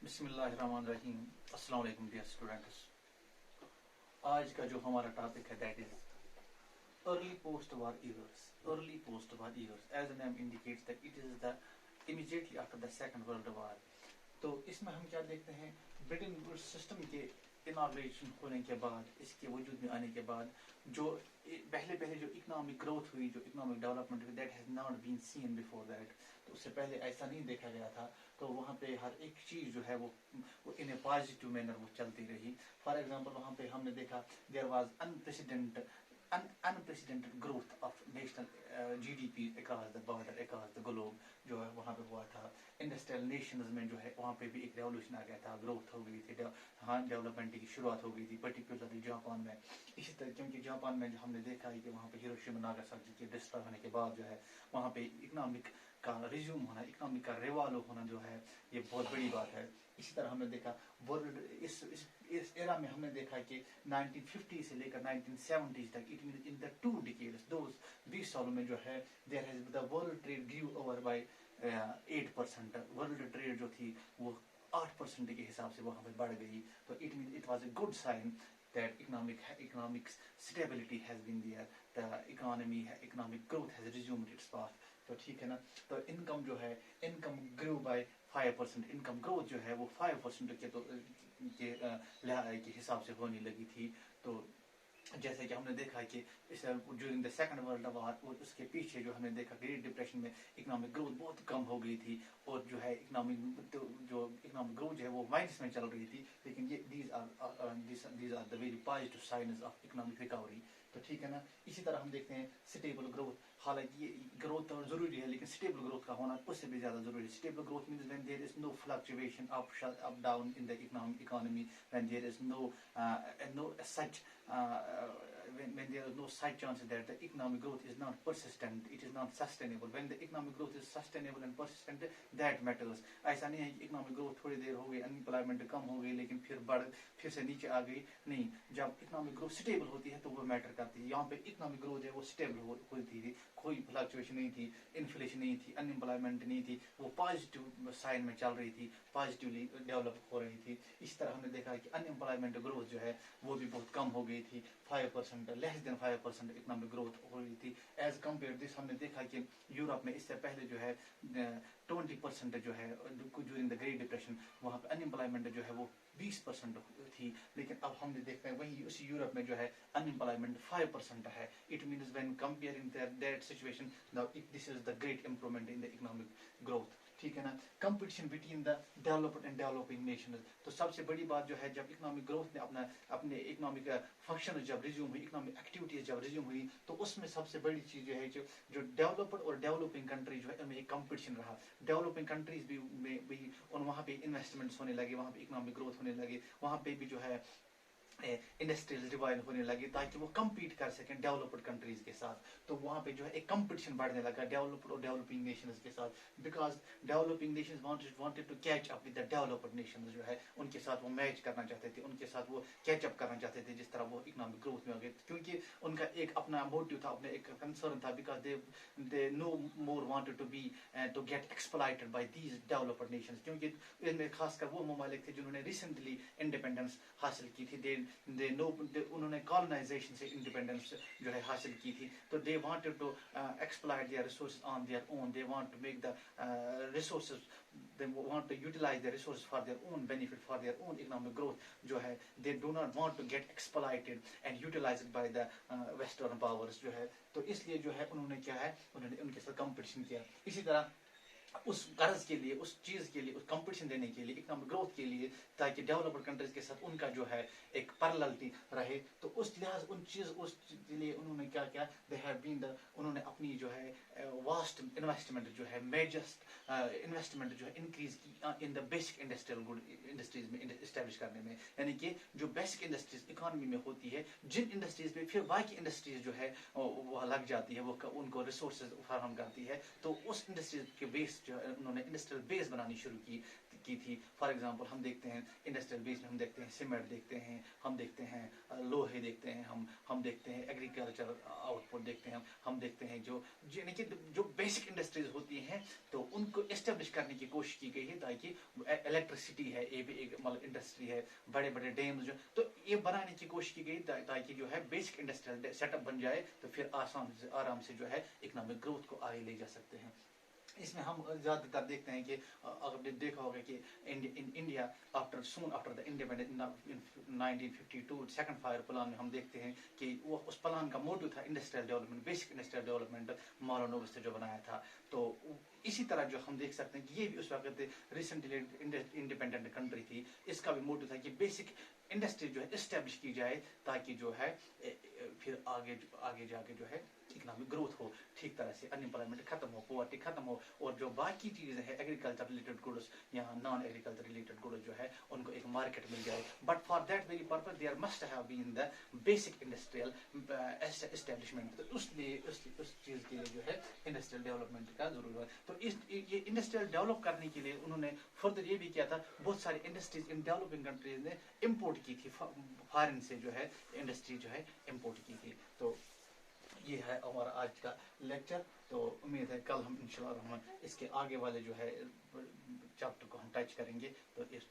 बिस्मिल्लाहिर्रहमानिर्रहीम। अस्सलाम वालेकुम डियर स्टूडेंट्स। आज का जो हमारा टॉपिक है that is early post war years. Early post war years as the name indicates that it is the immediately after the second world war. तो इसमें हम क्या देखते हैं, ब्रिटेन वुड सिस्टम के इनॉग्रेशन होने के बाद, इसके वजूद में आने के बाद जो पहले जो इकोनॉमिक ग्रोथ हुई, जो इकोनॉमिक डेवलपमेंट हुई, that has not been seen before that. तो उससे पहले ऐसा नहीं देखा गया था। तो वहाँ पे हर एक चीज़ जो है वो इन ए पॉजिटिव मैनर वो चलती रही। फॉर एग्जांपल वहाँ पे हमने देखा there was unprecedented growth of national GDP across the border, across the globe जो है वहाँ पे हुआ था। इंडस्ट्रियल नेशंस में जो है वहाँ पे भी एक रेवोल्यूशन आ गया था, ग्रोथ हो गई थी, हाँ डेवलपमेंट की शुरुआत हो गई थी, पर्टिकुलरली जापान में। इसी तरह क्योंकि जापान में जो हमने देखा है कि वहाँ पे हिरोशिमा नागासाकी के डिस्ट्रॉय होने के बाद जो है वहाँ पे इकोनॉमिक का रिज्यूम होना, इकोनॉमिक का रिवाल्व होना जो है ये बहुत बड़ी बात है। इसी तरह हमने देखा वर्ल्ड इस एरा में हमने देखा कि 1950 से लेकर 1970 तक, it mean in the 2 decades, 20 सालों में जो है there has the world trade grew over by 8%। World trade जो थी वो 8% के हिसाब से वहाँ पे बढ़ गई। तो it mean it was a good sign that economic stability has been there, the economic growth has resumed its path। तो ठीक है ना। तो इनकम जो है, income grow by 5%, income growth जो है वो 5% के हिसाब से होने लगी थी। तो जैसे कि हमने देखा कि ड्यूरिंग द सेकंड वर्ल्ड वार और उसके पीछे जो हमने देखा ग्रेट डिप्रेशन में इकोनॉमिक ग्रोथ बहुत कम हो गई थी, और जो है जो इकोनॉमिक ग्रोथ जो है वो माइनस में चल रही थी। लेकिन ये these are the very positive signs of economic recovery. तो ठीक है ना। इसी तरह हम देखते हैं स्टेबल ग्रोथ। हालांकि ये ग्रोथ तो जरूरी है, लेकिन स्टेबल ग्रोथ का होना उससे भी ज्यादा जरूरी है। Stable growth means when there is no fluctuation up down in the economy, when there is no such when there is no such chance that the economic growth is not persistent, it is not sustainable. When the economic growth is sustainable and persistent, that matters। ऐसा नहीं है कि economic growth थोड़ी देर हो गई, unemployment कम हो गई, लेकिन फिर से नीचे आ गई। नहीं, जब इकोनॉमिक ग्रोथ स्टेबल होती है तो वो मैटर करती है। यहाँ पे इकोनॉमिक ग्रोथ है वो स्टेबल होती थी, कोई फ्लक्चुएशन नहीं थी, इन्फ्लेशन नहीं थी, अनएम्प्लॉयमेंट नहीं थी, वो पॉजिटिव साइन में चल रही थी, पॉजिटिवली डेवलप हो रही थी। इस तरह हमने देखा कि अनएम्प्लॉयमेंट ग्रोथ जो है वो भी बहुत कम हो गई थी, 5%, लेस देन 5% इकोनॉमिक ग्रोथ हो रही थी। एज कम्पेयर दिस हमने देखा कि यूरोप में इससे पहले जो है 20% जो है ड्यूरिंग द ग्रेट डिप्रेशन वहाँ पे अनएम्प्लॉयमेंट जो है वो 20% थी। लेकिन अब हमने देखते हैं वही उसी यूरोप में जो है अनएम्प्लॉयमेंट 5% है। It means when comparing that situation this is the great improvement in the economic growth. ठीक है ना। Competition between the developed and developing Nations. तो सबसे बड़ी बात जो है, जब इकोनॉमिक ग्रोथ ने अपने इकोनॉमिक फंक्शन जब रिज्यूम हुई, इकोनॉमिक एक्टिविटीज जब रिज्यूम हुई, तो उसमें सबसे बड़ी चीज जो है जो डेवलप्ड और डेवलपिंग कंट्री जो है उनमें एक कंपटीशन रहा। डेवलपिंग कंट्रीज भी और वहाँ पे इन्वेस्टमेंट्स होने लगे, वहाँ पे इकोनॉमिक ग्रोथ होने लगे, वहाँ पे भी जो है इंडस्ट्रियल रिवाइव होने लगी ताकि वो कम्पीट कर सकें डेवलप्ड कंट्रीज के साथ। तो वहाँ पे जो है एक कंपटीशन बढ़ने लगा डेवलप्ड और डेवलपिंग नेशंस के साथ, because developing nations wanted to catch up with the developed nations. जो है उनके साथ वो मैच करना चाहते थे, उनके साथ वो कैच अप करना चाहते थे जिस तरह वो इकोनॉमिक ग्रोथ में हो गए, क्योंकि उनका एक अपना मोटिव था, अपना एक कंसर्न था, because they no more wanted to get exploited by these developed nations. क्योंकि इनमें खासकर वो ममालिक थे जिन्होंने रिसेंटली इंडिपेंडेंस हासिल की थी, उन्होंने कॉलोनाइजेशन से इंडिपेंडेंस जो है हासिल की थी। तो they wanted to exploit their resources on their own, they want to make the resources, they want to utilize their resources for their own benefit, for their own economic growth। जो है they do not want to get exploited and utilized by the western powers। जो है तो इसलिए जो है उन्होंने क्या है, उन्होंने उनके साथ कंपटीशन किया। इसी तरह उस गर्ज के लिए, उस चीज के लिए, उस कंपटीशन देने के लिए, इकोनॉमिक ग्रोथ के लिए, ताकि डेवलप्ड कंट्रीज के साथ उनका जो है एक पैरेललिटी रहे। तो उस लिहाज उस लिए उन्होंने क्या किया, दे हैव बीन द, उन्होंने अपनी जो है वास्ट इन्वेस्टमेंट जो है, मेजर इन्वेस्टमेंट जो है इंक्रीज की in the basic industrial good industries में एस्टेब्लिश करने में। यानी कि जो बेसिक इंडस्ट्रीज इकोनॉमी में होती है, जिन इंडस्ट्रीज में फिर बाकी इंडस्ट्रीज जो है वो लग जाती है, वो उनको रिसोर्सेज फराहम करती है, तो उस इंडस्ट्रीज के बेस जो है उन्होंने इंडस्ट्रियल बेस बनानी शुरू की। की थी। फॉर एग्जांपल हम देखते हैं इंडस्ट्रियल बेस में हम देखते हैं सीमेंट देखते हैं, हम देखते हैं लोहे देखते हैं, हम देखते हैं एग्रीकल्चर आउटपुट देखते हैं, हम देखते हैं यानी कि जो बेसिक इंडस्ट्रीज होती हैं तो उनको एस्टेब्लिश करने की कोशिश की गई है, ताकि इलेक्ट्रिसिटी है ये भी एक मतलब इंडस्ट्री है, बड़े बड़े डैम्स जो, तो ये बनाने की कोशिश की गई ताकि जो है बेसिक इंडस्ट्रियल सेटअप बन जाए, तो फिर आराम से जो है इकोनॉमिक ग्रोथ को आगे ले जा सकते हैं। इसमें हम ज्यादातर देखते हैं कि अगर आपने देखा होगा कि India after the independence in 1952 second fire plan में हम देखते हैं कि वो उस प्लान का मोटिव था industrial development, basic industrial development Mahalanobis से जो बनाया था। तो इसी तरह जो हम देख सकते हैं कि ये भी उस वक्त रिसेंटली इंडिपेंडेंट कंट्री थी, इसका भी मोटिव था कि बेसिक इंडस्ट्री जो है इस्टेब्लिश की जाए, ताकि जो है फिर आगे जाके जो है इकोनॉमिक ग्रोथ हो, ठीक तरह से अनएम्प्लॉयमेंट खत्म हो, पॉवर्टी खत्म हो, और जो बाकी चीजें हैं एग्रीकल्चर रिलेटेड गुड्स या नॉन एग्रीकल्चर रिलेटेड गुड्स जो है उनको एक मार्केट मिल जाए। But for that very purpose there must have been the basic industrial establishment. तो उस चीज के लिए जो है इंडस्ट्रियल डेवलपमेंट का जरूरत है। तो ये इंडस्ट्रियल डेवलप करने के लिए उन्होंने फर्दर ये भी किया था, बहुत सारी इंडस्ट्रीज इन डेवलपिंग कंट्रीज ने इम्पोर्ट की थी, फॉरेन से जो है इंडस्ट्री जो है इम्पोर्ट की थी। तो ये है हमारा आज का लेक्चर। तो उम्मीद है कल हम इंशाल्लाह रहमान इसके आगे वाले जो है चैप्टर को हम टच करेंगे। तो इस